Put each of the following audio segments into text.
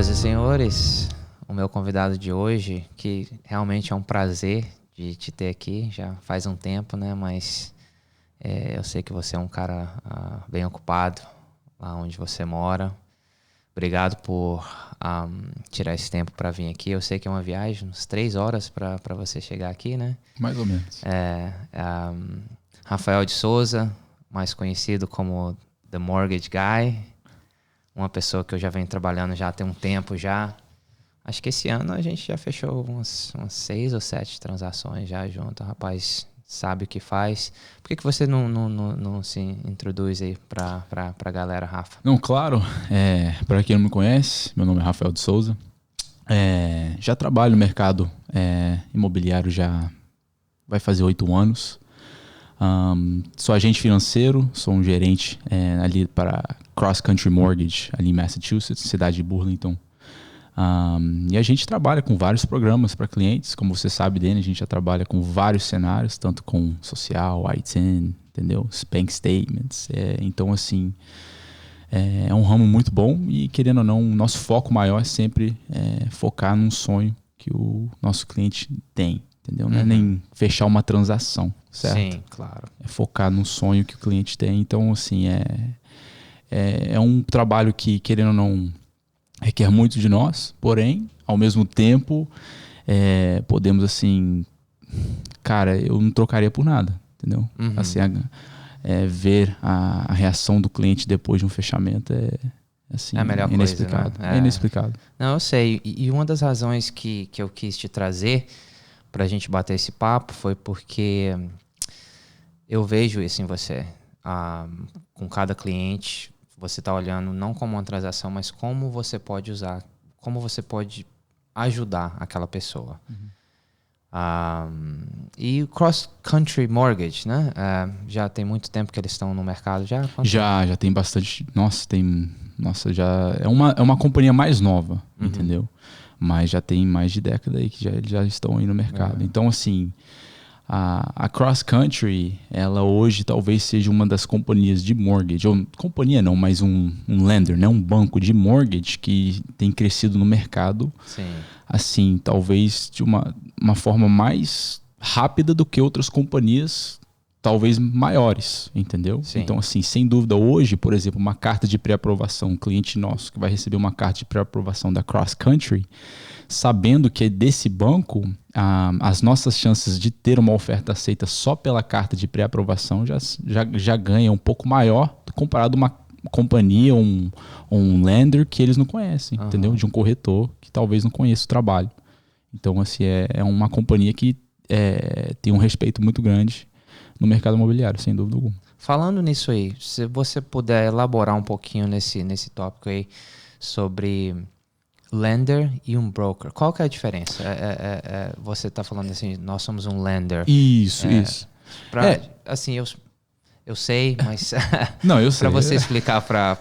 Senhoras e senhores, o meu convidado de hoje, que realmente é um prazer de te ter aqui, já faz um tempo, né? Mas eu sei que você é um cara bem ocupado lá onde você mora. Obrigado por tirar esse tempo para vir aqui. Eu sei que é uma viagem, uns 3 horas para você chegar aqui, né? Mais ou menos. Rafael de Souza, mais conhecido como The Mortgage Guy. Uma pessoa que eu já venho trabalhando já tem um tempo já. Acho que esse ano a gente já fechou umas 6 ou 7 transações já junto. O rapaz sabe o que faz. Por que você não se introduz aí pra galera, Rafa? Não, claro. Para quem não me conhece, meu nome é Rafael de Souza. Já trabalho no mercado imobiliário já vai fazer 8 anos. Sou agente financeiro, sou um gerente ali para Cross Country Mortgage, ali em Massachusetts, cidade de Burlington. E a gente trabalha com vários programas para clientes, como você sabe, Dani, a gente já trabalha com vários cenários, tanto com social, I-10, entendeu? Bank statements. Então, assim, é um ramo muito bom e, querendo ou não, o nosso foco maior é sempre focar num sonho que o nosso cliente tem, entendeu? Não é nem fechar uma transação, certo? Sim, claro. É focar no sonho que o cliente tem. Então, assim, é um trabalho que, querendo ou não, requer muito de nós, porém, ao mesmo tempo, podemos, assim, cara, eu não trocaria por nada, entendeu? Assim, ver a reação do cliente depois de um fechamento assim, é a melhor inexplicado. Coisa, né? É inexplicado. Não, eu sei. E uma das razões que eu quis te trazer pra gente bater esse papo foi porque eu vejo isso em você. Com cada cliente, você está olhando não como uma transação, mas como você pode usar, como você pode ajudar aquela pessoa. E o Cross Country Mortgage, né? Já tem muito tempo que eles estão no mercado já? Já tem bastante. Já é uma companhia mais nova, entendeu? Mas já tem mais de década aí que já estão aí no mercado. Então, assim, a Cross Country, ela hoje talvez seja uma das companhias de mortgage, ou companhia não, mas um lender, né? Um banco de mortgage que tem crescido no mercado. Sim. Assim, talvez de uma forma mais rápida do que outras companhias, talvez maiores, entendeu? Sim. Então, assim, sem dúvida, hoje, por exemplo, uma carta de pré-aprovação, um cliente nosso que vai receber uma carta de pré-aprovação da Cross Country, sabendo que é desse banco, as nossas chances de ter uma oferta aceita só pela carta de pré-aprovação já ganha um pouco maior comparado a uma companhia, um lender que eles não conhecem, entendeu? De um corretor que talvez não conheça o trabalho. Então, assim, é uma companhia que tem um respeito muito grande no mercado imobiliário, sem dúvida alguma. Falando nisso aí, se você puder elaborar um pouquinho nesse tópico aí sobre lender e um broker, qual que é a diferença? Você está falando assim, nós somos um lender. Isso. Assim, eu sei, mas não, eu sei. Para você explicar para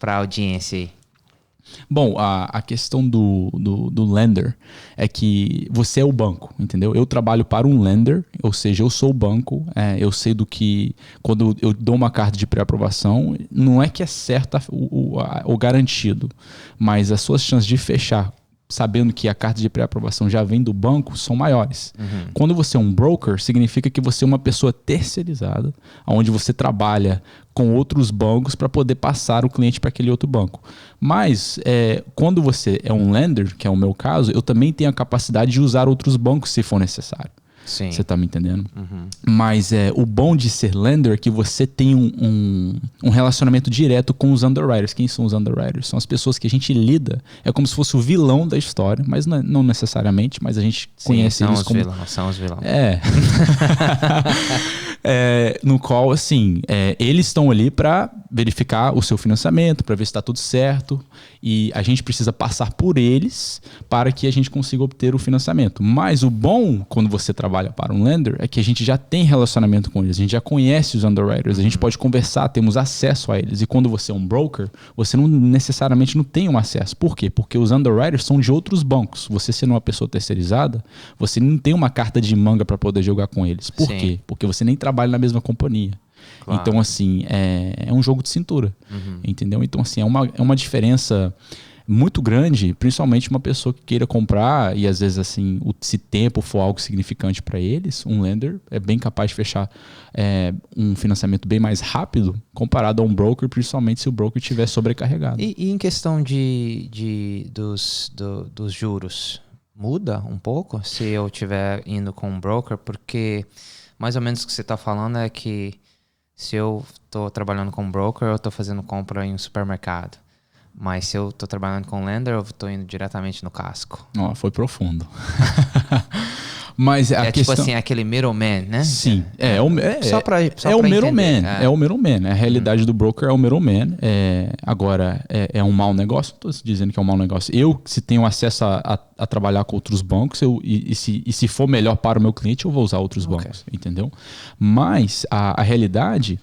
a audiência aí. Bom, a questão do lender é que você é o banco, entendeu? Eu trabalho para um lender, ou seja, eu sou o banco, eu sei do que, quando eu dou uma carta de pré-aprovação, não é que é certo o garantido, mas as suas chances de fechar sabendo que a carta de pré-aprovação já vem do banco, são maiores. Quando você é um broker, significa que você é uma pessoa terceirizada, onde você trabalha com outros bancos para poder passar o cliente para aquele outro banco. Mas quando você é um lender, que é o meu caso, eu também tenho a capacidade de usar outros bancos se for necessário. Sim. Você tá me entendendo? Mas o bom de ser lender é que você tem um relacionamento direto com os underwriters. Quem são os underwriters? São as pessoas que a gente lida. É como se fosse o vilão da história, mas não necessariamente, mas a gente conhece eles como... São os vilões. No qual, assim, eles estão ali para verificar o seu financiamento, para ver se está tudo certo, e a gente precisa passar por eles para que a gente consiga obter o financiamento. Mas o bom, quando você trabalha para um lender, é que a gente já tem relacionamento com eles, a gente já conhece os underwriters, a gente pode conversar, temos acesso a eles. E quando você é um broker, você não necessariamente não tem um acesso. Por quê? Porque os underwriters são de outros bancos. Você sendo uma pessoa terceirizada, você não tem uma carta de manga para poder jogar com eles. Por quê? Porque você nem trabalha na mesma companhia. Claro. Então, assim, é um jogo de cintura, entendeu? Então, assim, é uma diferença muito grande, principalmente uma pessoa que queira comprar e às vezes assim, se tempo for algo significante para eles, um lender é bem capaz de fechar um financiamento bem mais rápido comparado a um broker, principalmente se o broker estiver sobrecarregado. E em questão dos juros, muda um pouco se eu estiver indo com um broker? Porque mais ou menos o que você está falando é que se eu estou trabalhando com um broker, eu estou fazendo compra em um supermercado. Mas se eu estou trabalhando com lender, eu estou indo diretamente no casco. Foi profundo. Mas a questão... tipo assim, aquele middleman, né? Sim. Só pra o middleman. entender. É o middleman. A realidade do broker é o middleman. Agora, é um mau negócio? Estou dizendo que é um mau negócio. Eu, se tenho acesso a trabalhar com outros bancos, se for melhor para o meu cliente, eu vou usar outros bancos. Entendeu? Mas a realidade...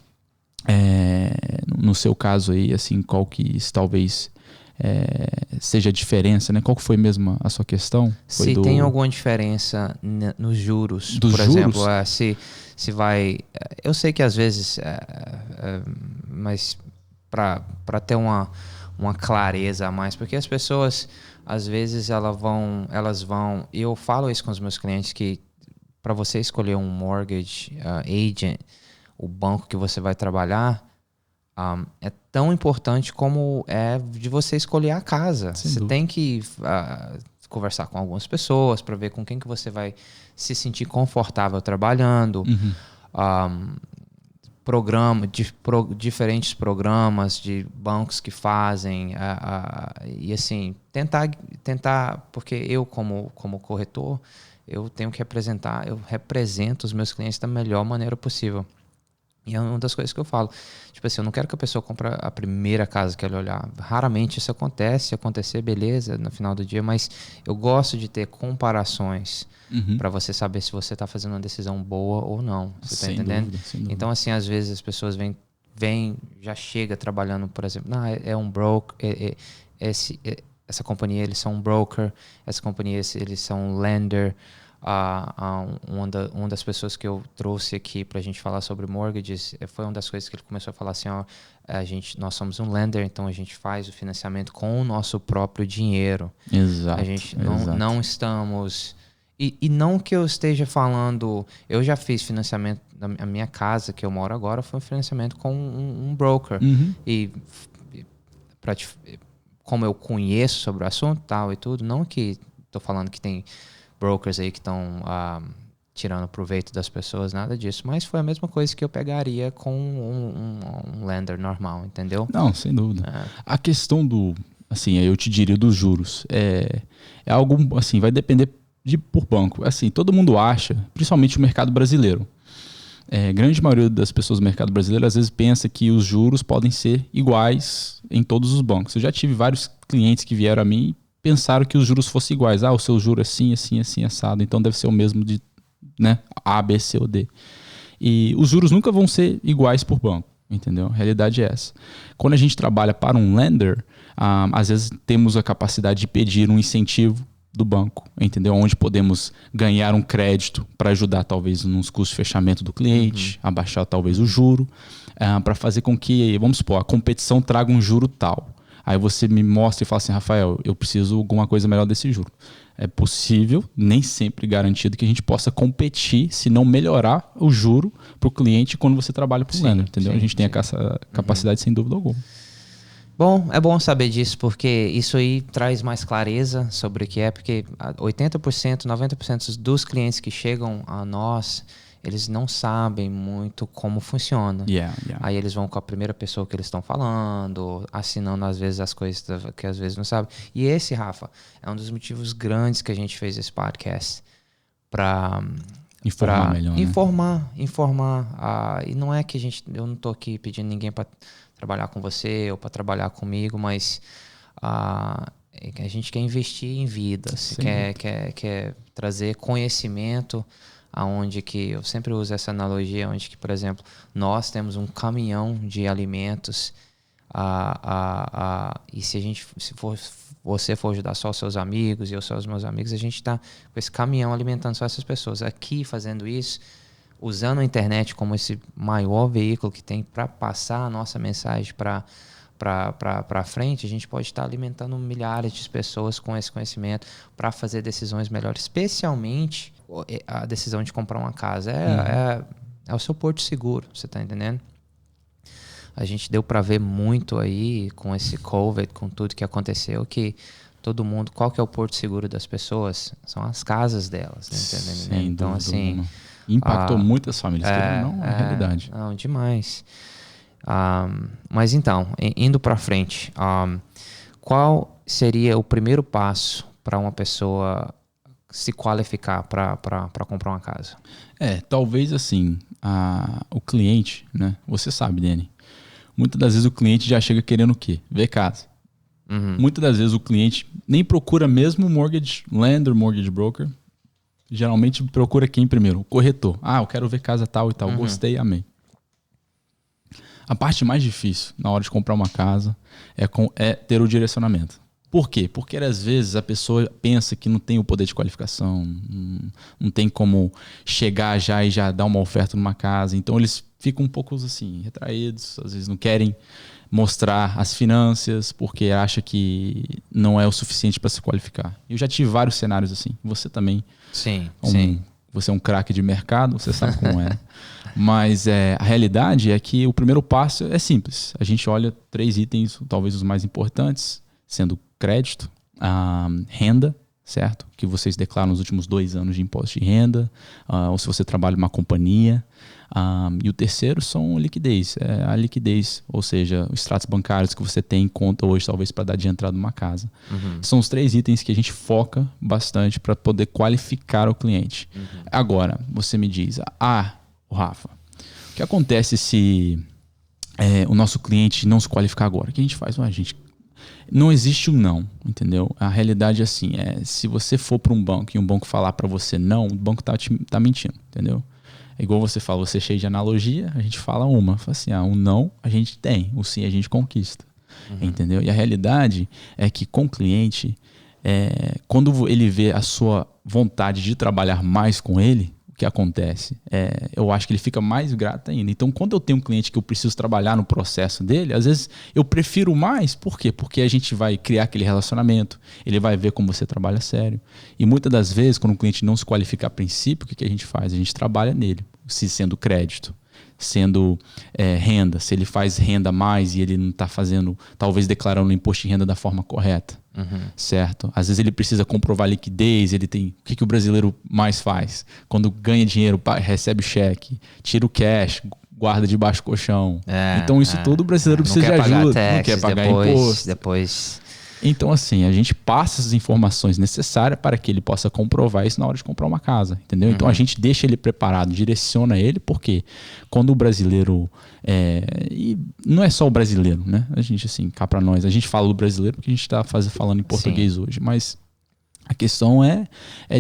no seu caso aí, assim, qual que talvez seja a diferença, né? Qual que foi mesmo a sua questão? Se tem alguma diferença nos juros, dos por juros? exemplo, se vai... Eu sei que às vezes, mas para ter uma clareza a mais, porque as pessoas, às vezes, elas vão... E eu falo isso com os meus clientes, que para você escolher um mortgage agent, o banco que você vai trabalhar, é tão importante como é de você escolher a casa. Você tem que conversar com algumas pessoas para ver com quem que você vai se sentir confortável trabalhando. Diferentes programas de bancos que fazem. E assim, tentar, porque eu como corretor, eu tenho que representar, eu represento os meus clientes da melhor maneira possível. E é uma das coisas que eu falo. Tipo assim, eu não quero que a pessoa compre a primeira casa que ela olhar. Raramente isso acontece. Se acontecer, beleza, no final do dia. Mas eu gosto de ter comparações para você saber se você está fazendo uma decisão boa ou não. Você está entendendo? Sem dúvida. Então, assim, às vezes as pessoas vêm já chega trabalhando, por exemplo, é um broker, essa companhia, eles são um broker, essa companhia, eles são um lender. Uma das pessoas que eu trouxe aqui para a gente falar sobre mortgages foi uma das coisas que ele começou a falar assim, nós somos um lender, então a gente faz o financiamento com o nosso próprio dinheiro. Exato. A gente não estamos... E não que eu esteja falando... Eu já fiz financiamento na minha casa, que eu moro agora, foi um financiamento com um broker. E como eu conheço sobre o assunto tal e tudo, não que estou falando que tem brokers aí que estão tirando proveito das pessoas, nada disso. Mas foi a mesma coisa que eu pegaria com um lender normal, entendeu? Não, sem dúvida. A questão assim, eu te diria dos juros, é algo, assim, vai depender por banco. Assim, todo mundo acha, principalmente o mercado brasileiro, grande maioria das pessoas do mercado brasileiro às vezes pensa que os juros podem ser iguais em todos os bancos. Eu já tive vários clientes que vieram a mim e pensaram que os juros fossem iguais. O seu juro é assim, assim, assim, assado. Então deve ser o mesmo de, né, A, B, C ou D. E os juros nunca vão ser iguais por banco, entendeu? A realidade é essa. Quando a gente trabalha para um lender, às vezes temos a capacidade de pedir um incentivo do banco, entendeu? Onde podemos ganhar um crédito para ajudar talvez nos custos de fechamento do cliente, abaixar talvez o juro, para fazer com que, vamos supor, a competição traga um juro tal. Aí você me mostra e fala assim, Rafael, eu preciso de alguma coisa melhor desse juro. É possível, nem sempre garantido, que a gente possa competir, se não melhorar o juro para o cliente quando você trabalha para o lender, entendeu? A gente tem a capacidade sem dúvida alguma. Bom, é bom saber disso, porque isso aí traz mais clareza sobre o que é, porque 80%, 90% dos clientes que chegam a nós, eles não sabem muito como funciona. Aí eles vão com a primeira pessoa que eles estão falando, assinando às vezes as coisas que às vezes não sabem. E esse, Rafa, é um dos motivos grandes que a gente fez esse podcast para informar melhor, e não é que eu não estou aqui pedindo ninguém para trabalhar com você ou para trabalhar comigo, mas a gente quer investir em vidas, quer trazer conhecimento, aonde que eu sempre uso essa analogia, onde que, por exemplo, nós temos um caminhão de alimentos e se você for ajudar só os seus amigos e eu só os meus amigos, a gente está com esse caminhão alimentando só essas pessoas. Aqui, fazendo isso, usando a internet como esse maior veículo que tem para passar a nossa mensagem para para frente, a gente pode estar alimentando milhares de pessoas com esse conhecimento para fazer decisões melhores, especialmente a decisão de comprar uma casa. É o seu porto seguro, você está entendendo? A gente deu para ver muito aí com esse COVID, com tudo que aconteceu, que todo mundo, qual que é o porto seguro das pessoas? São as casas delas, né? Entendendo? Então, assim... Impactou muitas famílias, não é a realidade. Não, demais. Mas então, indo para frente, qual seria o primeiro passo para uma pessoa se qualificar para comprar uma casa? Talvez assim, o cliente, né? Você sabe, Dani, muitas das vezes o cliente já chega querendo o quê? Ver casa. Muitas das vezes o cliente nem procura mesmo o mortgage lender, mortgage broker. Geralmente procura quem primeiro? O corretor. Eu quero ver casa tal e tal. Gostei, amei. A parte mais difícil na hora de comprar uma casa é ter o direcionamento. Por quê? Porque às vezes a pessoa pensa que não tem o poder de qualificação, não tem como chegar já e já dar uma oferta numa casa. Então eles ficam um pouco assim, retraídos, às vezes não querem mostrar as finanças porque acha que não é o suficiente para se qualificar. Eu já tive vários cenários assim. Você também. Sim. Você é um craque de mercado, você sabe como é. Mas a realidade é que o primeiro passo é simples. A gente olha 3 itens, talvez os mais importantes, sendo crédito, renda, certo? Que vocês declaram nos últimos 2 anos de imposto de renda, ou se você trabalha em uma companhia. E o terceiro são liquidez. A liquidez, ou seja, os extratos bancários que você tem em conta hoje, talvez para dar de entrada numa casa. São os 3 itens que a gente foca bastante para poder qualificar o cliente. Agora, você me diz, Rafa, o que acontece se o nosso cliente não se qualificar agora? O que a gente faz? Não existe um não, entendeu? A realidade é assim, se você for para um banco e um banco falar para você não, o banco tá mentindo, entendeu? É igual você fala, você é cheio de analogia, a gente fala uma. Fala assim, o não a gente tem, o sim a gente conquista. Entendeu? E a realidade é que com o cliente, quando ele vê a sua vontade de trabalhar mais com ele, o que acontece? Eu acho que ele fica mais grato ainda. Então, quando eu tenho um cliente que eu preciso trabalhar no processo dele, às vezes eu prefiro mais. Por quê? Porque a gente vai criar aquele relacionamento, ele vai ver como você trabalha sério. E muitas das vezes, quando um cliente não se qualifica a princípio, o que a gente faz? A gente trabalha nele, se sendo crédito, sendo renda, se ele faz renda a mais e ele não está fazendo, talvez declarando o imposto de renda da forma correta, certo? Às vezes ele precisa comprovar liquidez, ele tem, o que o brasileiro mais faz? Quando ganha dinheiro, recebe cheque, tira o cash, guarda debaixo do colchão. Então isso tudo o brasileiro precisa de ajuda, não quer pagar imposto. Depois... Então, assim, a gente passa essas informações necessárias para que ele possa comprovar isso na hora de comprar uma casa, entendeu? Então, a gente deixa ele preparado, direciona ele, porque quando o brasileiro... e não é só o brasileiro, né? A gente, assim, cá para nós, a gente fala do brasileiro porque a gente está falando em português hoje, mas a questão é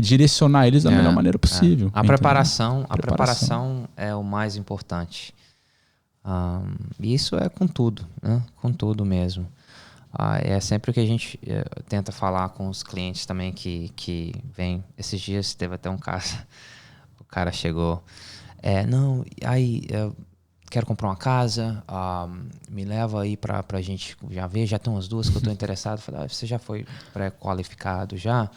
direcionar eles da melhor maneira possível. A preparação é o mais importante. Isso é com tudo, né? Com tudo mesmo. É sempre o que a gente tenta falar com os clientes também que vem. Esses dias teve até um caso, o cara chegou, eu quero comprar uma casa, me leva aí pra gente já ver, já tem umas 2 que eu tô interessado. Falei, você já foi pré-qualificado já?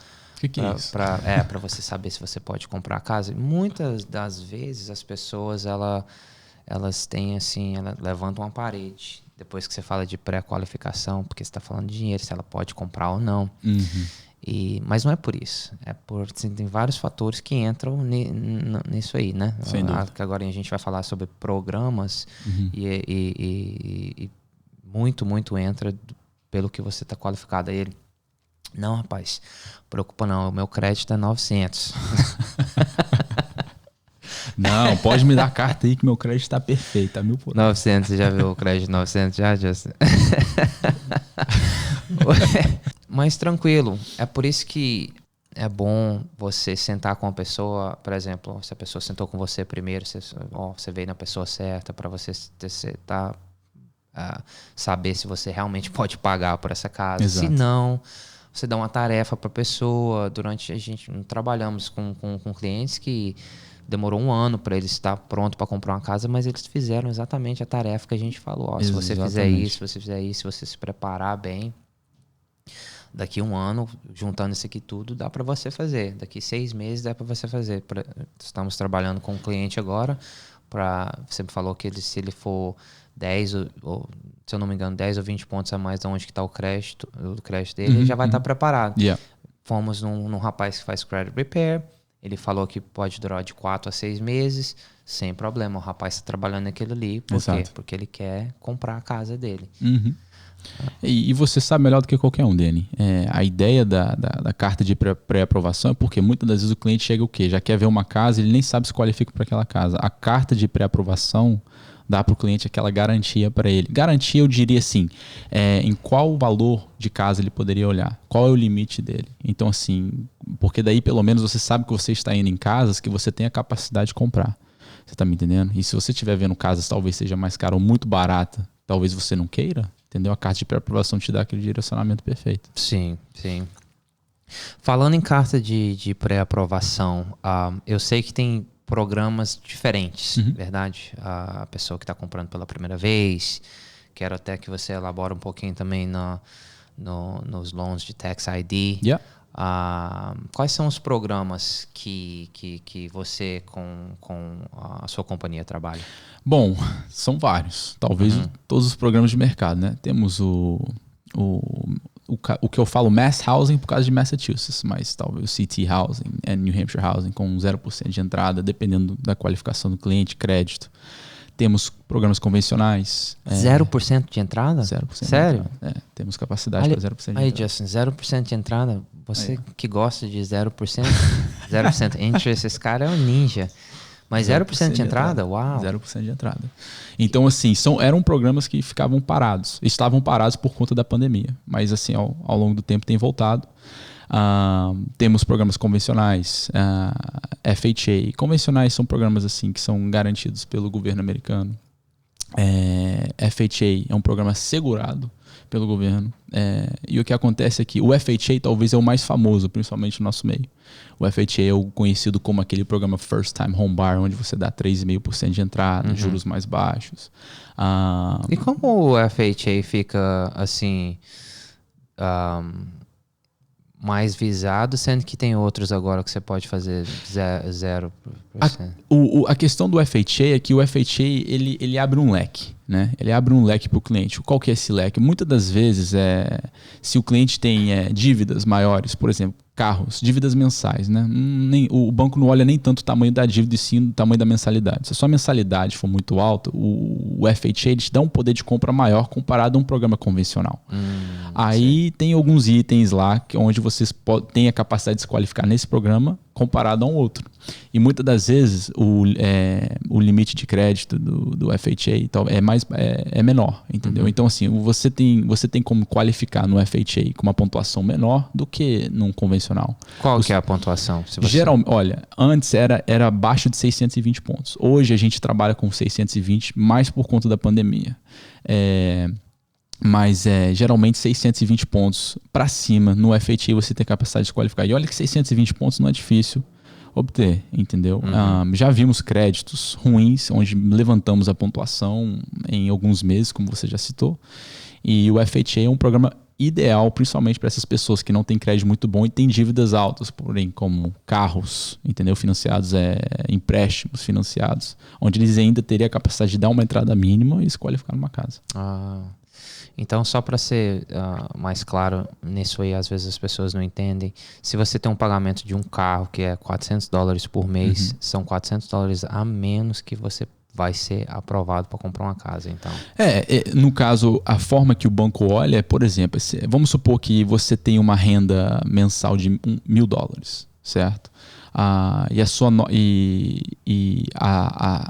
O que é isso? Pra você saber se você pode comprar a casa. Muitas das vezes as pessoas, elas têm assim, elas levantam uma parede depois que você fala de pré-qualificação, porque você está falando de dinheiro, se ela pode comprar ou não. Mas não é por isso. Tem vários fatores que entram nisso aí, né? Sem dúvida. Que agora a gente vai falar sobre programas e muito entra pelo que você está qualificado. Aí ele, não, rapaz, preocupa não, o meu crédito é 900. Não, pode me dar a carta aí que meu crédito está perfeito, tá 1000%. 900, você já viu o crédito 900 já, Justin? Mas tranquilo, é por isso que é bom você sentar com a pessoa, por exemplo, se a pessoa sentou com você primeiro, você veio na pessoa certa para você saber se você realmente pode pagar por essa casa. Exato. Se não, você dá uma tarefa para a pessoa. A gente trabalhamos com clientes que demorou um ano para eles estar pronto para comprar uma casa, mas eles fizeram exatamente a tarefa que a gente falou. Ó, se você fizer isso, se você fizer isso, se você se preparar bem, daqui um ano, juntando isso aqui tudo, dá para você fazer. Daqui 6 meses dá para você fazer. Estamos trabalhando com um cliente agora. Você me falou que se ele for 10 ou, se eu não me engano, 10 ou 20 pontos a mais de onde está o crédito dele, ele já vai estar preparado. Yeah. Fomos num rapaz que faz credit repair. Ele falou que pode durar de 4 a 6 meses, sem problema. O rapaz está trabalhando naquilo ali. Por quê? Porque ele quer comprar a casa dele. E você sabe melhor do que qualquer um, Danny. A ideia da carta de pré-aprovação é porque muitas das vezes o cliente chega o quê? Já quer ver uma casa, ele nem sabe se qualifica para aquela casa. A carta de pré-aprovação dá para o cliente aquela garantia para ele. Garantia, eu diria assim, em qual valor de casa ele poderia olhar, qual é o limite dele. Então, assim, porque daí pelo menos você sabe que você está indo em casas que você tem a capacidade de comprar. Você está me entendendo? E se você estiver vendo casas talvez seja mais cara ou muito barata, talvez você não queira, entendeu? A carta de pré-aprovação te dá aquele direcionamento perfeito. Sim, sim. Falando em carta de pré-aprovação, eu sei que tem programas diferentes, verdade? A pessoa que está comprando pela primeira vez, quero até que você elabore um pouquinho também nos loans de Tax ID. Yeah. Quais são os programas que você com a sua companhia trabalha? Bom, são vários. Talvez todos os programas de mercado, né? Temos o que eu falo Mass Housing por causa de Massachusetts, mas talvez o City Housing e New Hampshire Housing com 0% de entrada, dependendo da qualificação do cliente, crédito. Temos programas convencionais. 0% de entrada? 0%. Sério? De entrada. Temos capacidade para 0% de entrada. Aí, Justin, 0% de entrada. Você que gosta de 0%, 0% interest, esse cara é um ninja. Mas 0% de entrada? Uau! 0% de entrada. Então, assim, eram programas que ficavam parados. Estavam parados por conta da pandemia. Mas, assim, ao longo do tempo tem voltado. Temos programas convencionais, FHA. Convencionais são programas assim que são garantidos pelo governo americano. FHA é um programa segurado pelo governo. E o que acontece é que o FHA talvez é o mais famoso, principalmente no nosso meio. O FHA é o conhecido como aquele programa First Time Home Buyer, onde você dá 3,5% de entrada, juros mais baixos. E como o FHA fica assim... mais visado, sendo que tem outros agora que você pode fazer 0%. A questão do FHA é que o FHA ele abre um leque, né? Ele abre um leque para o cliente. Qual que é esse leque? Muitas das vezes, se o cliente tem dívidas maiores, por exemplo, carros, dívidas mensais, né? O banco não olha nem tanto o tamanho da dívida e sim o tamanho da mensalidade. Se a sua mensalidade for muito alta, o FHA ele te dá um poder de compra maior comparado a um programa convencional. Aí tem alguns itens lá onde vocês têm a capacidade de se qualificar nesse programa comparado a um outro. E muitas das vezes o limite de crédito do FHA é menor, entendeu? Então, assim, você tem como qualificar no FHA com uma pontuação menor do que num convencional. Qual que é a pontuação? Olha, antes era abaixo de 620 pontos. Hoje a gente trabalha com 620, mais por conta da pandemia. Mas geralmente 620 pontos para cima no FHA você tem capacidade de qualificar. E olha que 620 pontos não é difícil obter, entendeu? Já vimos créditos ruins, onde levantamos a pontuação em alguns meses, como você já citou. E o FHA é um programa ideal, principalmente para essas pessoas que não têm crédito muito bom e têm dívidas altas, porém, como carros, entendeu? Financiados, empréstimos financiados, onde eles ainda teriam a capacidade de dar uma entrada mínima e se qualificar numa casa. Então, só para ser mais claro nisso aí, às vezes as pessoas não entendem. Se você tem um pagamento de um carro que é $400 por mês, são $400 a menos que você vai ser aprovado para comprar uma casa, então. No caso, a forma que o banco olha é, por exemplo, vamos supor que você tem uma renda mensal de $1.000, certo?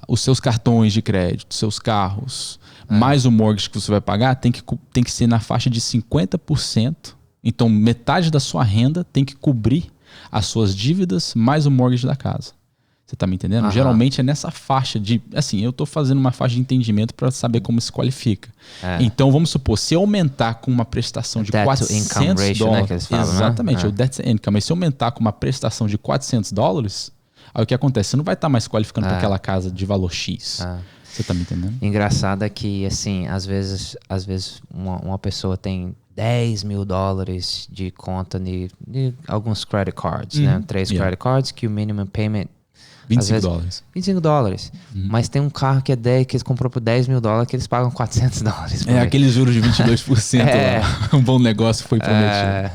Os seus cartões de crédito, seus carros, mais o mortgage que você vai pagar, tem que ser na faixa de 50%. Então, metade da sua renda tem que cobrir as suas dívidas mais o mortgage da casa. Você tá me entendendo? Geralmente é nessa faixa de... Assim, eu tô fazendo uma faixa de entendimento para saber como se qualifica. Então, vamos supor, se eu aumentar com uma prestação de $400... Né, que eles falam, exatamente, né? o debt to income. Mas se eu aumentar com uma prestação de $400, Aí o que acontece? Você não vai estar mais qualificando para aquela casa de valor X. Você tá me entendendo? Engraçado é que, assim, às vezes uma pessoa tem $10.000 de conta de alguns credit cards, né? 3 credit cards que o minimum payment $25. $25. Mas tem um carro que é 10, que eles comprou por $10.000 que eles pagam $400. Aqueles juros de 22% lá. Um bom negócio foi prometido.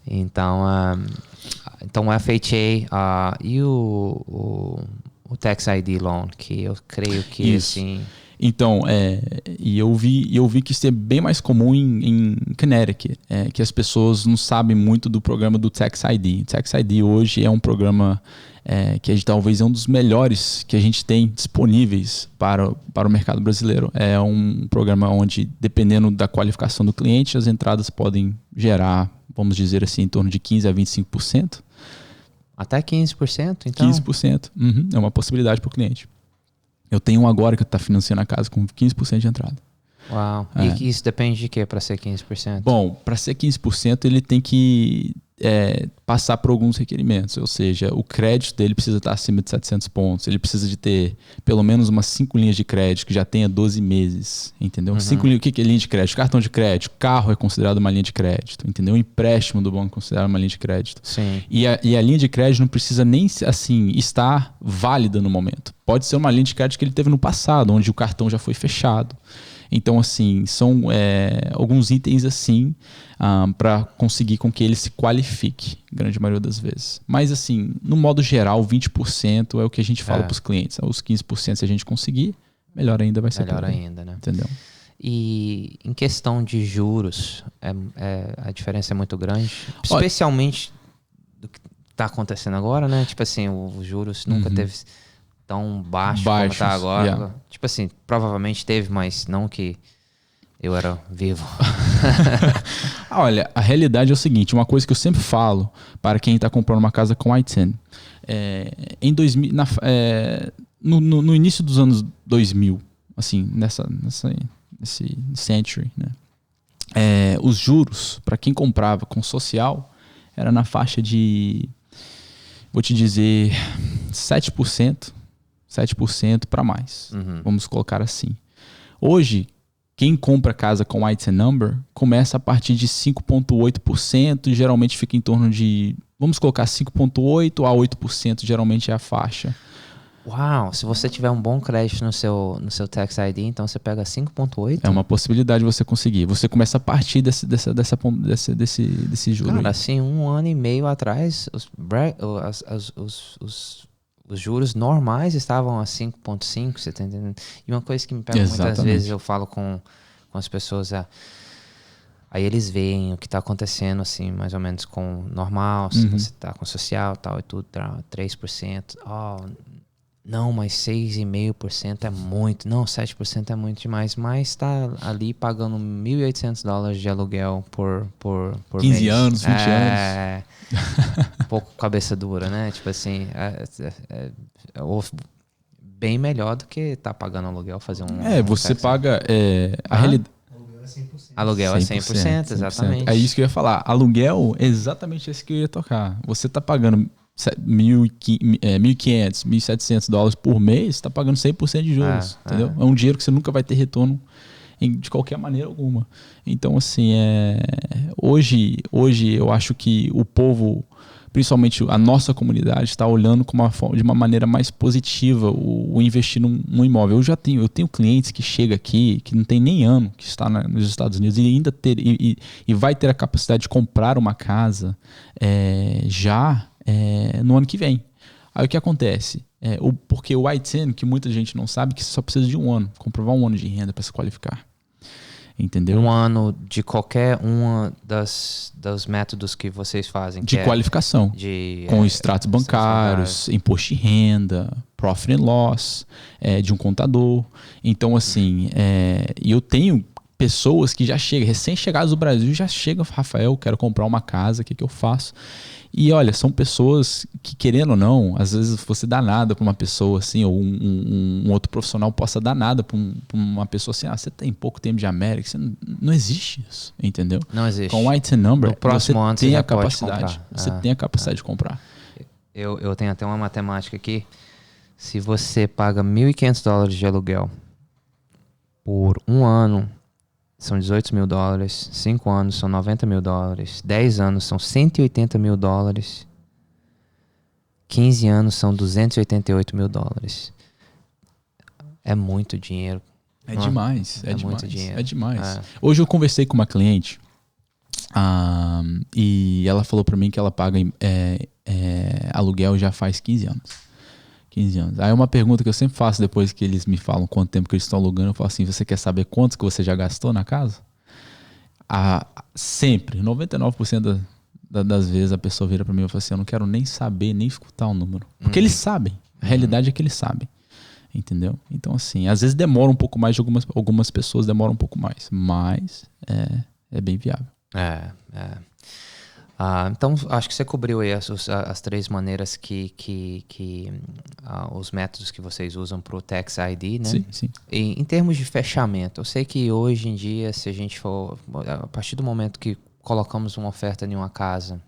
Então o FHA e o Tax ID Loan, que eu creio que isso. assim... Então, e eu vi que isso é bem mais comum em Connecticut, que as pessoas não sabem muito do programa do Tax ID. O Tax ID hoje é um programa que talvez é um dos melhores que a gente tem disponíveis para o mercado brasileiro. É um programa onde, dependendo da qualificação do cliente, as entradas podem gerar, vamos dizer assim, em torno de 15% a 25%. Até 15%, então? 15%. É uma possibilidade para o cliente. Eu tenho um agora que está financiando a casa com 15% de entrada. Uau. E isso depende de quê para ser 15%? Bom, para ser 15%, ele tem que passar por alguns requerimentos. Ou seja, o crédito dele precisa estar acima de 700 pontos. Ele precisa de ter pelo menos umas 5 linhas de crédito que já tenha 12 meses. Entendeu? 5 linhas, o que é linha de crédito? Cartão de crédito. Carro é considerado uma linha de crédito. Entendeu? O empréstimo do banco é considerado uma linha de crédito. Sim. E a linha de crédito não precisa nem assim estar válida no momento. Pode ser uma linha de crédito que ele teve no passado, onde o cartão já foi fechado. Então, assim, são alguns itens assim para conseguir com que ele se qualifique, grande maioria das vezes. Mas, assim, no modo geral, 20% é o que a gente fala para os clientes. Os 15%, se a gente conseguir, melhor ainda vai ser. Melhor ainda, né? Entendeu? E em questão de juros, a diferença é muito grande, especialmente do que está acontecendo agora, né? Tipo assim, os juros nunca teve tão baixo como tá agora. Yeah. Tipo assim, provavelmente teve, mas não que eu era vivo. Olha, a realidade é o seguinte, uma coisa que eu sempre falo para quem está comprando uma casa com I-10, em 2000, no início dos anos 2000, assim, nesse century, né? Os juros para quem comprava com social era na faixa de, vou te dizer, 7% para mais. Vamos colocar assim. Hoje, quem compra casa com ITIN number começa a partir de 5,8% e geralmente fica em torno de, vamos colocar 5,8% a 8% geralmente é a faixa. Uau, se você tiver um bom crédito no seu Tax ID, então você pega 5,8%? É uma possibilidade de você conseguir. Você começa a partir desse juro. Cara, assim, 1 ano e meio atrás, os juros normais estavam a 5,5%, você tá entendendo? E uma coisa que me pega muitas vezes, eu falo com as pessoas, aí eles veem o que está acontecendo, assim, mais ou menos com normal, se você está com social tal e tudo, 3%. Não, mas 6,5% é muito. Não, 7% é muito demais. Mas está ali pagando $1.800 de aluguel por 15 mês. anos, 20 anos. Um pouco cabeça dura, né? Tipo assim, bem melhor do que tá pagando aluguel, fazer um... você paga... a realidade... Aluguel é 100%, exatamente. É isso que eu ia falar. Aluguel é exatamente esse que eu ia tocar. Você tá pagando $1.500, $1.700 por mês, está pagando 100% de juros, entendeu? É um dinheiro que você nunca vai ter retorno de qualquer maneira alguma. Então, assim, hoje eu acho que o povo, principalmente a nossa comunidade, está olhando de uma maneira mais positiva o investir num imóvel. Eu tenho clientes que chegam aqui, que não tem nem ano que está nos Estados Unidos, e ainda vai ter a capacidade de comprar uma casa no ano que vem. Aí o que acontece? Porque o I-10, que muita gente não sabe, que você só precisa de 1 ano, comprovar 1 ano de renda para se qualificar. Entendeu? 1 ano de qualquer uma dos métodos que vocês fazem. De qualificação. Com extratos bancários, imposto de renda, profit and loss, de um contador. Então, assim, eu tenho pessoas que já chegam, recém-chegadas do Brasil, já chegam, Rafael, quero comprar uma casa, o que eu faço? E olha, são pessoas que, querendo ou não, às vezes você dá nada para uma pessoa assim, ou um outro profissional possa dar nada para uma pessoa assim, você tem pouco tempo de América, não existe isso, entendeu? Não existe. Com o ITIN number, no próximo ano você tem a capacidade. Você tem a capacidade de comprar. Eu tenho até uma matemática aqui. Se você paga $1.500 de aluguel por um ano, são $18.000. 5 anos são $90.000. 10 anos são $180.000. 15 anos são $288.000. É muito dinheiro. É demais, é demais, muito dinheiro. É demais. Hoje eu conversei com uma cliente e ela falou pra mim que ela paga aluguel já faz 15 anos. 15 anos. Aí uma pergunta que eu sempre faço depois que eles me falam quanto tempo que eles estão alugando, eu falo assim, você quer saber quanto que você já gastou na casa? Sempre, 99% das vezes a pessoa vira pra mim e fala assim, eu não quero nem saber, nem escutar o número. Porque eles sabem. A realidade é que eles sabem. Entendeu? Então, assim, às vezes demora um pouco mais, algumas pessoas demoram um pouco mais, mas é bem viável. Então, acho que você cobriu aí as 3 maneiras que os métodos que vocês usam para o Tax ID, né? Sim. E, em termos de fechamento, eu sei que hoje em dia, se a gente for, a partir do momento que colocamos uma oferta em uma casa,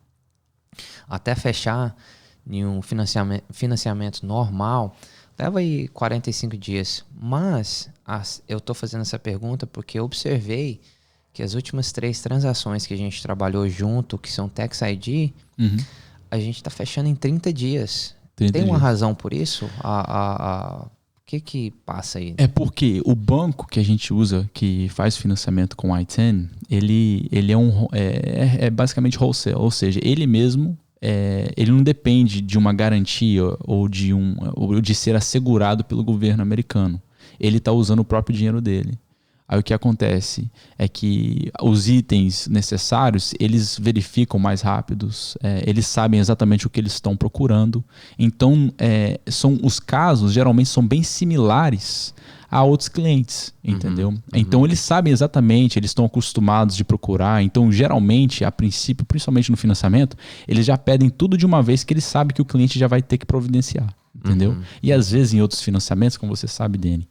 até fechar em um financiamento normal, leva aí 45 dias. Mas eu estou fazendo essa pergunta porque eu observei que as últimas 3 transações que a gente trabalhou junto, que são Tax ID, a gente está fechando em 30 dias. Tem uma razão por isso? O que passa aí? É porque o banco que a gente usa, que faz financiamento com o I-10, ele é basicamente wholesale, ou seja, ele mesmo ele não depende de uma garantia ou de ser assegurado pelo governo americano. Ele está usando o próprio dinheiro dele. Aí o que acontece é que os itens necessários, eles verificam mais rápidos, eles sabem exatamente o que eles estão procurando. Então, os casos geralmente são bem similares a outros clientes, entendeu? Então, eles sabem exatamente, eles estão acostumados de procurar. Então, geralmente, a princípio, principalmente no financiamento, eles já pedem tudo de uma vez que eles sabem que o cliente já vai ter que providenciar, entendeu? E às vezes em outros financiamentos, como você sabe, Dani,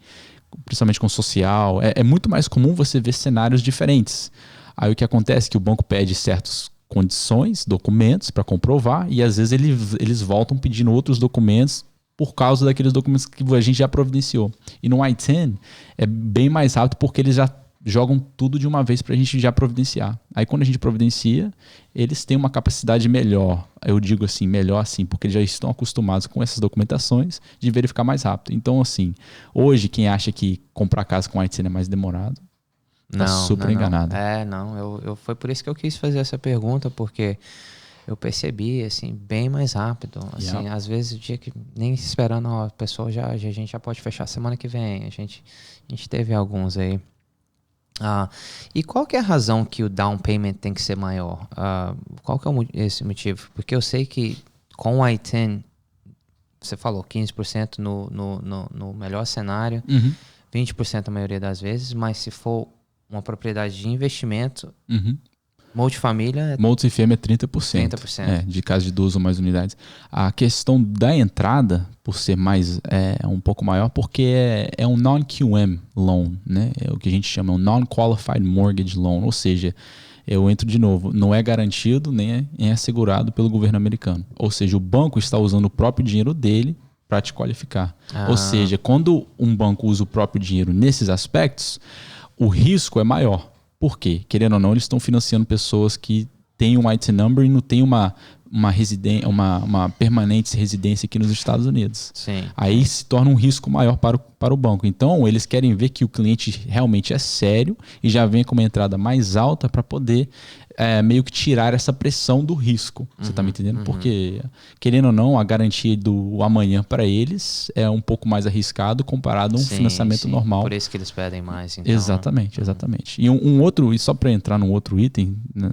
principalmente com social, é muito mais comum você ver cenários diferentes. Aí o que acontece é que o banco pede certas condições, documentos para comprovar, e às vezes eles voltam pedindo outros documentos por causa daqueles documentos que a gente já providenciou. E no I-10 é bem mais rápido porque eles já jogam tudo de uma vez para a gente já providenciar. Aí quando a gente providencia, eles têm uma capacidade melhor, eu digo assim, melhor assim, porque eles já estão acostumados com essas documentações de verificar mais rápido. Então assim, hoje quem acha que comprar casa com I-10 é mais demorado, tá super enganado. Foi por isso que eu quis fazer essa pergunta, porque eu percebi, assim, bem mais rápido. Assim, às vezes o dia que nem esperando, a pessoa a gente já pode fechar semana que vem. A gente teve alguns aí. E qual que é a razão que o down payment tem que ser maior? Qual que é esse motivo? Porque eu sei que com o I-10, você falou 15% no melhor cenário, 20% a maioria das vezes, mas se for uma propriedade de investimento, multifamília... Multifamily é 30%. 30%. De casa de 2 ou mais unidades. A questão da entrada, por ser mais um pouco maior, porque é um non-QM loan, né? É o que a gente chama um non-qualified mortgage loan, ou seja, eu entro de novo, não é garantido nem é assegurado pelo governo americano. Ou seja, o banco está usando o próprio dinheiro dele para te qualificar. Ou seja, quando um banco usa o próprio dinheiro nesses aspectos, o risco é maior. Por quê? Querendo ou não, eles estão financiando pessoas que têm um IT number e não têm uma permanente residência aqui nos Estados Unidos. Sim. Aí se torna um risco maior para o banco. Então, eles querem ver que o cliente realmente é sério e já vem com uma entrada mais alta para poder meio que tirar essa pressão do risco. Você está me entendendo? Porque, querendo ou não, a garantia do amanhã para eles é um pouco mais arriscado comparado a um financiamento normal. Por isso que eles pedem mais. Então. Exatamente. E um outro, e só para entrar num outro item, né,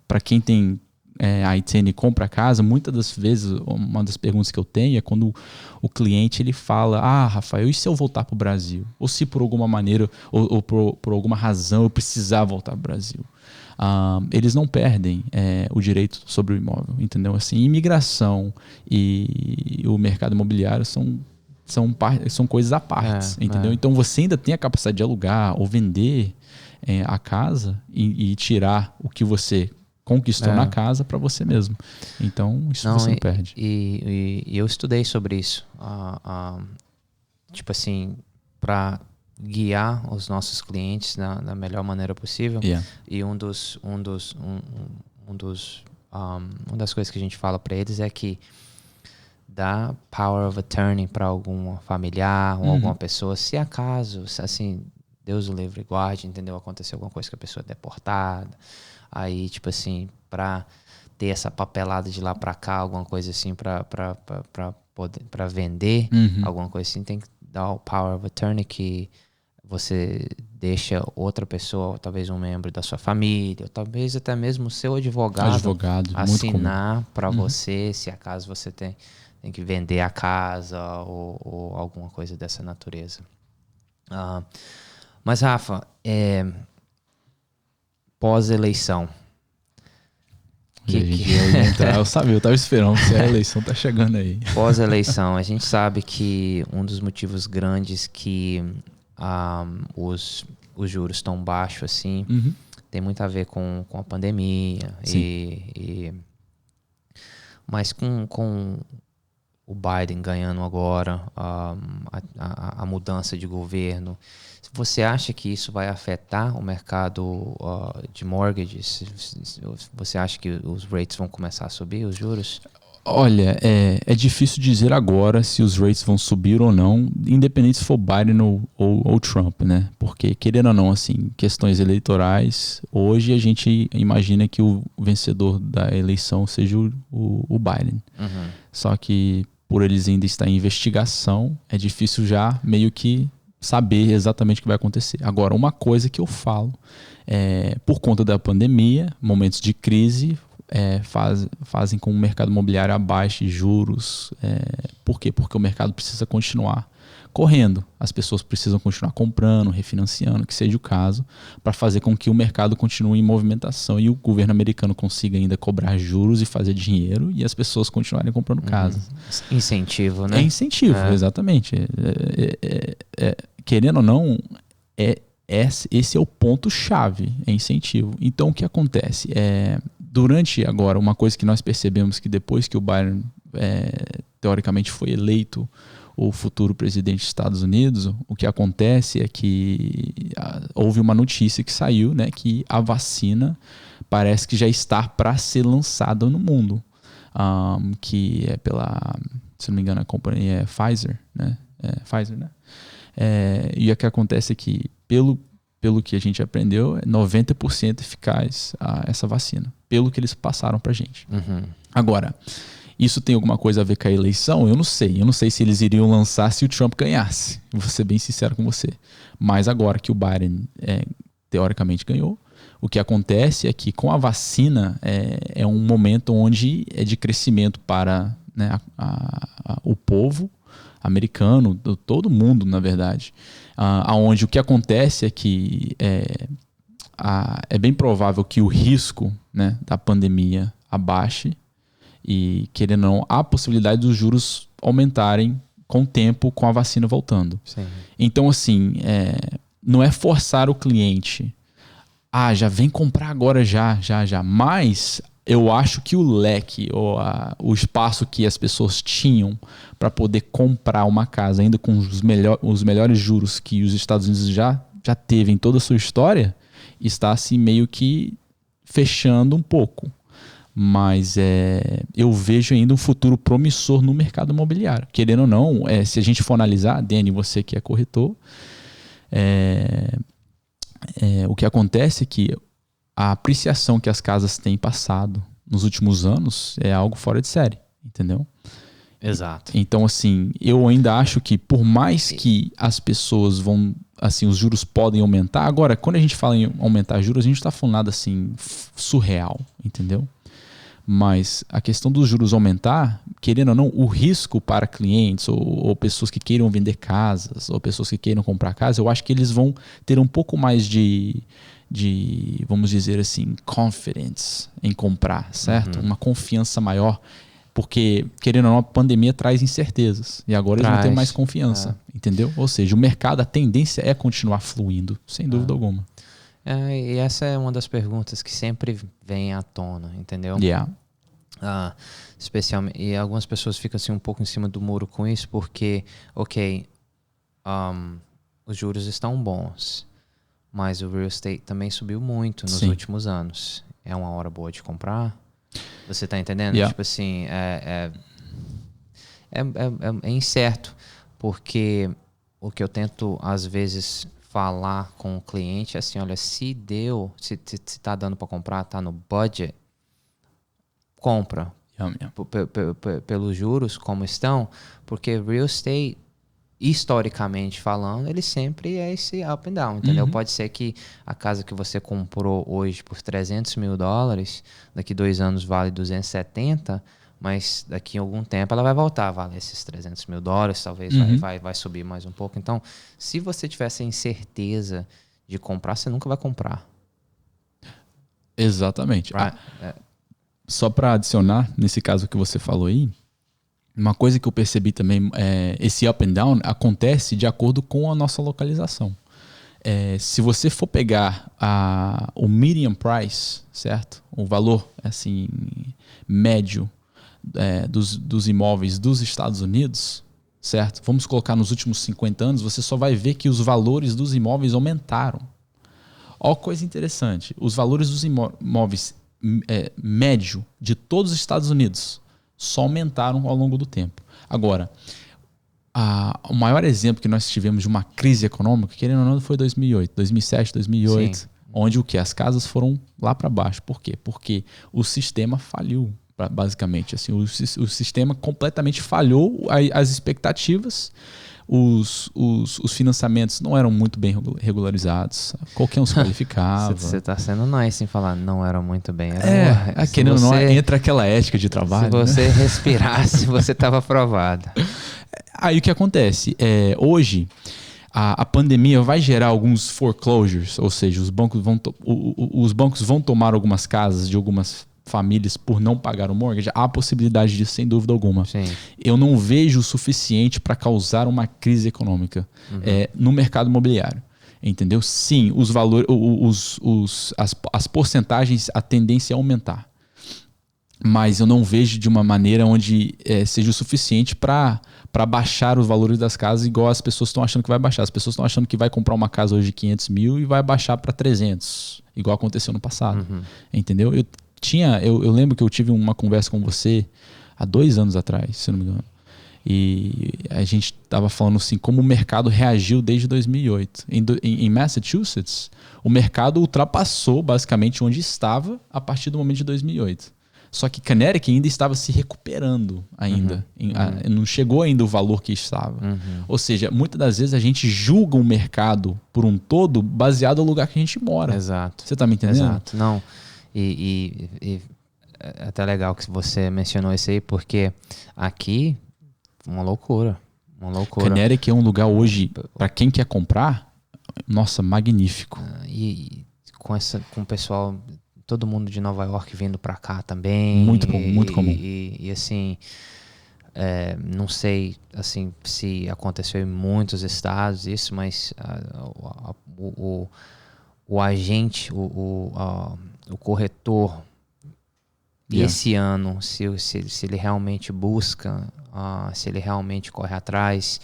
para quem tem I-10 e compra a casa, muitas das vezes, uma das perguntas que eu tenho é quando o cliente ele fala, Rafael, e se eu voltar para o Brasil? Ou se por alguma maneira, ou por alguma razão eu precisar voltar para o Brasil? Eles não perdem o direito sobre o imóvel, entendeu? Assim, imigração e o mercado imobiliário são coisas à parte, entendeu? Então você ainda tem a capacidade de alugar ou vender a casa e tirar o que você conquistou na casa para você mesmo. Então, isso você não perde. E eu estudei sobre isso. Tipo assim, para guiar os nossos clientes da melhor maneira possível. Yeah. E uma das coisas que a gente fala para eles é que dá power of attorney para algum familiar ou alguma pessoa, se acaso, assim, Deus o livre e guarde, entendeu? Aconteceu alguma coisa que a pessoa é deportada. Aí, tipo assim, pra ter essa papelada de lá pra cá, alguma coisa assim, pra vender, alguma coisa assim, tem que dar o power of attorney, que você deixa outra pessoa, talvez um membro da sua família, ou talvez até mesmo o seu advogado assinar pra você, se acaso você tem que vender a casa ou alguma coisa dessa natureza. Mas, Rafa, pós-eleição. Eu sabia, eu tava esperando que a eleição tá chegando aí. Pós-eleição, a gente sabe que um dos motivos grandes que os juros estão baixos assim, tem muito a ver com a pandemia. Mas com o Biden ganhando agora, a mudança de governo, você acha que isso vai afetar o mercado de mortgages? Você acha que os rates vão começar a subir, os juros? Olha, é difícil dizer agora se os rates vão subir ou não, independente se for Biden ou Trump, né? Porque, querendo ou não, assim, questões eleitorais, hoje a gente imagina que o vencedor da eleição seja o Biden. Só que, por eles ainda estar em investigação, é difícil já meio que saber exatamente o que vai acontecer. Agora, uma coisa que eu falo, por conta da pandemia, momentos de crise fazem com que o mercado imobiliário abaixe juros. Por quê? Porque o mercado precisa continuar correndo. As pessoas precisam continuar comprando, refinanciando, que seja o caso, para fazer com que o mercado continue em movimentação e o governo americano consiga ainda cobrar juros e fazer dinheiro e as pessoas continuarem comprando casas. Incentivo, né? É incentivo, exatamente. Querendo ou não, esse é o ponto-chave, é incentivo. Então, o que acontece? Durante agora, uma coisa que nós percebemos que depois que o Biden, teoricamente, foi eleito o futuro presidente dos Estados Unidos, o que acontece é que houve uma notícia que saiu, né, que a vacina parece que já está para ser lançada no mundo, que é pela, se não me engano, a companhia é Pfizer, né? Pfizer, né? E o que acontece é que, pelo que a gente aprendeu, é 90% eficaz essa vacina, pelo que eles passaram pra gente. Agora, isso tem alguma coisa a ver com a eleição? Eu não sei. Eu não sei se eles iriam lançar se o Trump ganhasse. Vou ser bem sincero com você. Mas agora que o Biden, teoricamente, ganhou, o que acontece é que com a vacina é um momento onde é de crescimento para, né, o povo americano, todo mundo, na verdade. Onde o que acontece é que é bem provável que o risco, né, da pandemia abaixe e, querendo ou não, há a possibilidade dos juros aumentarem com o tempo, com a vacina voltando. Sim. Então, assim, não é forçar o cliente. Já vem comprar agora já. Mas eu acho que o leque, ou o espaço que as pessoas tinham para poder comprar uma casa, ainda com os melhores juros que os Estados Unidos já teve em toda a sua história, está assim meio que fechando um pouco. Mas eu vejo ainda um futuro promissor no mercado imobiliário. Querendo ou não, se a gente for analisar, Dani, você que é corretor, o que acontece é que a apreciação que as casas têm passado nos últimos anos é algo fora de série, entendeu? Exato. Então, assim, eu ainda acho que por mais que as pessoas vão, assim, os juros podem aumentar. Agora, quando a gente fala em aumentar juros, a gente não está falando nada assim surreal, entendeu? Mas a questão dos juros aumentar, querendo ou não, o risco para clientes ou pessoas que queiram vender casas ou pessoas que queiram comprar casa, eu acho que eles vão ter um pouco mais de vamos dizer assim, confidence em comprar, certo? Uma confiança maior, porque, querendo ou não, a pandemia traz incertezas e agora eles vão ter mais confiança, entendeu? Ou seja, o mercado, a tendência é continuar fluindo, sem dúvida alguma. E essa é uma das perguntas que sempre vem à tona, entendeu? Yeah. Especialmente, e algumas pessoas ficam assim um pouco em cima do muro com isso, porque, os juros estão bons, mas o real estate também subiu muito nos últimos anos. É uma hora boa de comprar? Você tá entendendo? Yeah. Tipo assim, é incerto, porque o que eu tento, às vezes, falar com o cliente é assim, olha, se tá dando para comprar, tá no budget, compra. Pelos juros como estão, porque real estate, historicamente falando, ele sempre é esse up and down, entendeu? Pode ser que a casa que você comprou hoje por $300 mil, daqui 2 anos vale 270, mas daqui a algum tempo ela vai voltar a valer esses $300 mil, talvez vai subir mais um pouco. Então, se você tivesse a incerteza de comprar, você nunca vai comprar. Exatamente. Só para adicionar, nesse caso que você falou aí, uma coisa que eu percebi também, esse up and down acontece de acordo com a nossa localização. Se você for pegar o median price, certo? O valor assim, médio dos imóveis dos Estados Unidos, certo? Vamos colocar nos últimos 50 anos, você só vai ver que os valores dos imóveis aumentaram. Ó, coisa interessante, os valores dos imóveis médio de todos os Estados Unidos só aumentaram ao longo do tempo. Agora, o maior exemplo que nós tivemos de uma crise econômica, querendo ou não, foi 2008, 2007, 2008, Sim. onde o que? As casas foram lá para baixo. Por quê? Porque o sistema faliu, basicamente. Assim, o sistema completamente falhou as expectativas. Os financiamentos não eram muito bem regularizados. Qualquer um se qualificava. Você está sendo nice em falar não eram muito bem. Querendo ou não, entra aquela ética de trabalho. Se você respirasse, você estava aprovado. Aí o que acontece? Hoje, a pandemia vai gerar alguns foreclosures, ou seja, os bancos vão tomar algumas casas de algumas famílias por não pagar o mortgage. Há a possibilidade disso, sem dúvida alguma. Sim. Eu não vejo o suficiente para causar uma crise econômica no mercado imobiliário. Entendeu? Sim, os valores, as porcentagens, a tendência é aumentar. Mas eu não vejo de uma maneira onde seja o suficiente para baixar os valores das casas, igual as pessoas estão achando que vai baixar. As pessoas estão achando que vai comprar uma casa hoje de 500 mil e vai baixar para 300, igual aconteceu no passado. Entendeu? Eu lembro que eu tive uma conversa com você há 2 anos atrás, se não me engano. E a gente estava falando assim, como o mercado reagiu desde 2008. Em Massachusetts, o mercado ultrapassou basicamente onde estava a partir do momento de 2008. Só que Connecticut ainda estava se recuperando ainda. Não chegou ainda o valor que estava. Ou seja, muitas das vezes a gente julga o mercado por um todo baseado no lugar que a gente mora. Exato. Você está me entendendo? Exato. Não. E é até legal que você mencionou isso aí, porque aqui, uma loucura. Connecticut é um lugar hoje, para quem quer comprar, nossa, magnífico. E com o pessoal... Todo mundo de Nova York vindo para cá também. Muito bom, muito comum. E assim, não sei assim, se aconteceu em muitos estados isso, mas o agente, o corretor, esse ano, se ele realmente busca, se ele realmente corre atrás,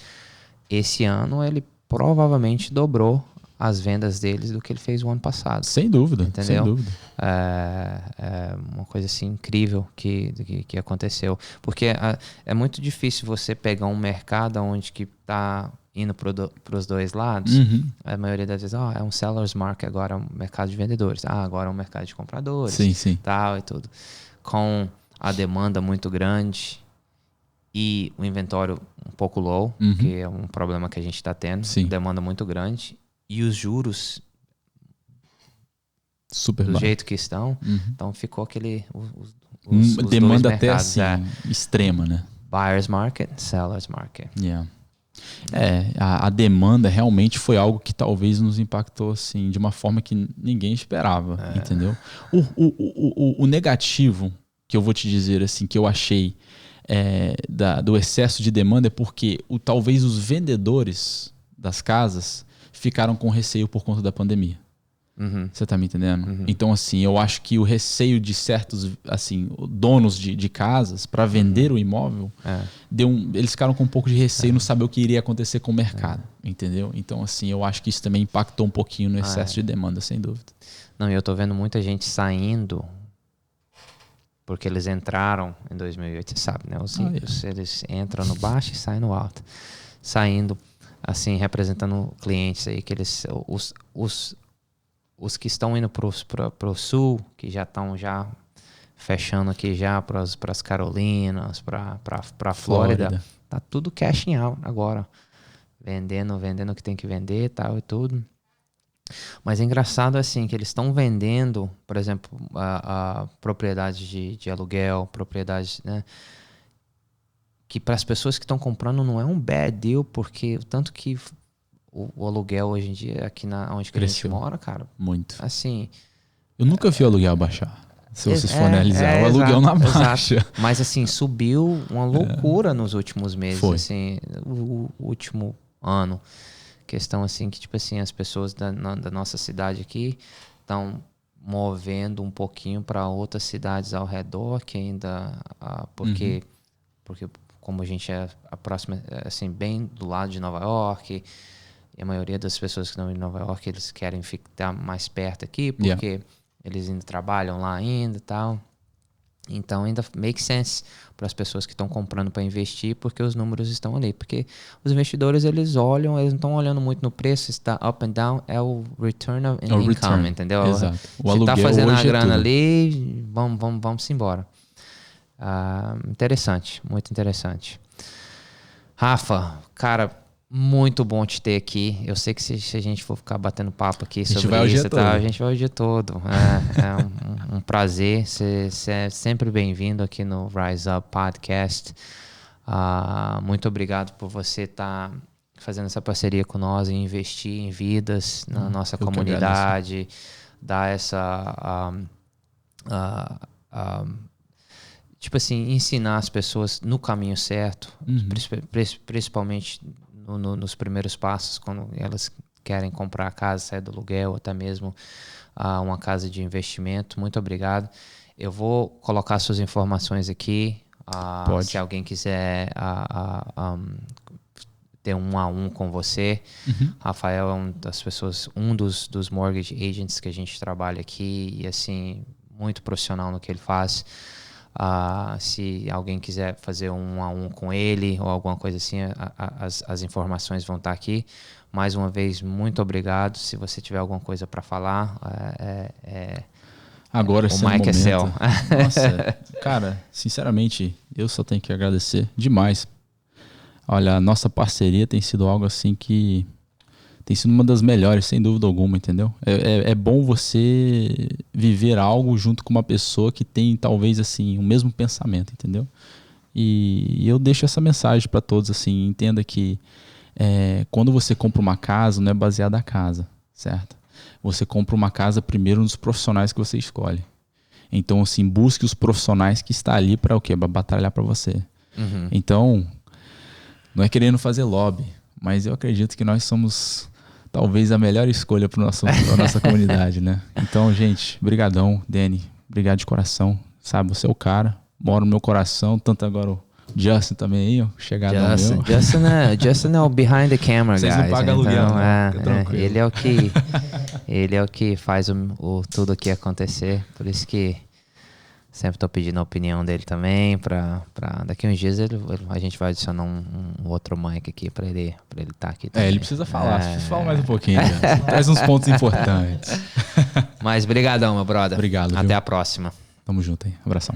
esse ano ele provavelmente dobrou as vendas deles do que ele fez o ano passado. Sem dúvida, entendeu? Sem dúvida. É uma coisa assim incrível que aconteceu. Porque é muito difícil você pegar um mercado onde que está indo para os dois lados. A maioria das vezes, é um seller's market, agora é um mercado de vendedores. Agora é um mercado de compradores. Sim. Tal e tudo. Com a demanda muito grande e o inventório um pouco low, que é um problema que a gente está tendo. Sim. Demanda muito grande. E os juros super do baixo. jeito que estão, então ficou aquele... demanda até assim, extrema, né? Buyer's market, seller's market. Yeah. A demanda realmente foi algo que talvez nos impactou assim, de uma forma que ninguém esperava, entendeu? O negativo que eu vou te dizer assim, que eu achei do excesso de demanda é porque talvez os vendedores das casas ficaram com receio por conta da pandemia. Você tá me entendendo? Então, assim, eu acho que o receio de certos, assim, donos de casas para vender o imóvel, eles ficaram com um pouco de receio não saber o que iria acontecer com o mercado, entendeu? Então, assim, eu acho que isso também impactou um pouquinho no excesso de demanda, sem dúvida. Não, eu tô vendo muita gente saindo porque eles entraram em 2008, você sabe, né? Eles entram no baixo e saem no alto. Saindo, assim, representando clientes aí, que eles... Os que estão indo pro sul, que já estão fechando aqui já para as Carolinas, para Flórida, tá tudo cashing out agora. Vendendo o que tem que vender, tal e tudo. Mas é engraçado assim, que eles estão vendendo, por exemplo, a propriedades de aluguel, propriedades, né? Que para as pessoas que estão comprando não é um bad deal, porque tanto que o aluguel hoje em dia, aqui onde que a gente mora, cara... Muito. Assim... Eu nunca vi o aluguel baixar. Se vocês forem analisar, o aluguel na baixa. Exato. Mas assim, subiu uma loucura nos últimos meses. Foi. Assim, o último ano. Questão assim, que tipo assim, as pessoas da nossa cidade aqui estão movendo um pouquinho para outras cidades ao redor, que ainda... porque como a gente é próxima, assim, bem do lado de Nova York... E a maioria das pessoas que estão em Nova York, eles querem ficar mais perto aqui, porque eles ainda trabalham lá ainda e tal. Então ainda make sense para as pessoas que estão comprando para investir, porque os números estão ali. Porque os investidores, eles olham, eles não estão olhando muito no preço, está up and down, é o return of income, entendeu? Exato. O Se tá fazendo a grana é ali, vamos embora. Interessante, muito interessante. Rafa, cara... Muito bom te ter aqui. Eu sei que se a gente for ficar batendo papo aqui sobre isso, tá? A gente vai o dia todo. É um prazer. Você é sempre bem-vindo aqui no Rise Up Podcast. Muito obrigado por você estar fazendo essa parceria com nós e investir em vidas na nossa comunidade, dar essa... tipo assim, ensinar as pessoas no caminho certo, principalmente... nos primeiros passos, quando elas querem comprar a casa, sair do aluguel, ou até mesmo uma casa de investimento. Muito obrigado. Eu vou colocar suas informações aqui. Se alguém quiser ter um a um com você. Rafael é um dos mortgage agents que a gente trabalha aqui e assim, muito profissional no que ele faz. Se alguém quiser fazer um a um com ele ou alguma coisa assim, as informações vão estar aqui. Mais uma vez, muito obrigado. Se você tiver alguma coisa para falar, agora o Mike é seu. Nossa, cara, sinceramente, eu só tenho que agradecer demais. Olha, a nossa parceria tem sido algo assim que tem sido uma das melhores, sem dúvida alguma, entendeu? É bom você viver algo junto com uma pessoa que tem, talvez, assim, o mesmo pensamento, entendeu? E eu deixo essa mensagem para todos, assim, entenda que quando você compra uma casa, não é baseado na casa, certo? Você compra uma casa primeiro nos profissionais que você escolhe. Então, assim, busque os profissionais que estão ali para o quê? Para batalhar para você. Então, não é querendo fazer lobby, mas eu acredito que nós somos... talvez a melhor escolha para nossa comunidade, né? Então, gente, brigadão, Danny. Obrigado de coração. Sabe, você é o cara. Mora no meu coração. Tanto agora o Justin também aí, ó. Chegadão meu. Justin é o behind the camera, Vocês guys. não pagam aluguel, não. Ele é o que faz tudo aqui acontecer. Por isso que sempre tô pedindo a opinião dele também, pra daqui uns dias a gente vai adicionar um outro mic aqui pra ele estar aqui também. Ele precisa falar, fala mais um pouquinho. Traz uns pontos importantes. Mas brigadão, meu brother. Obrigado. Até a próxima. Tamo junto aí. Abração.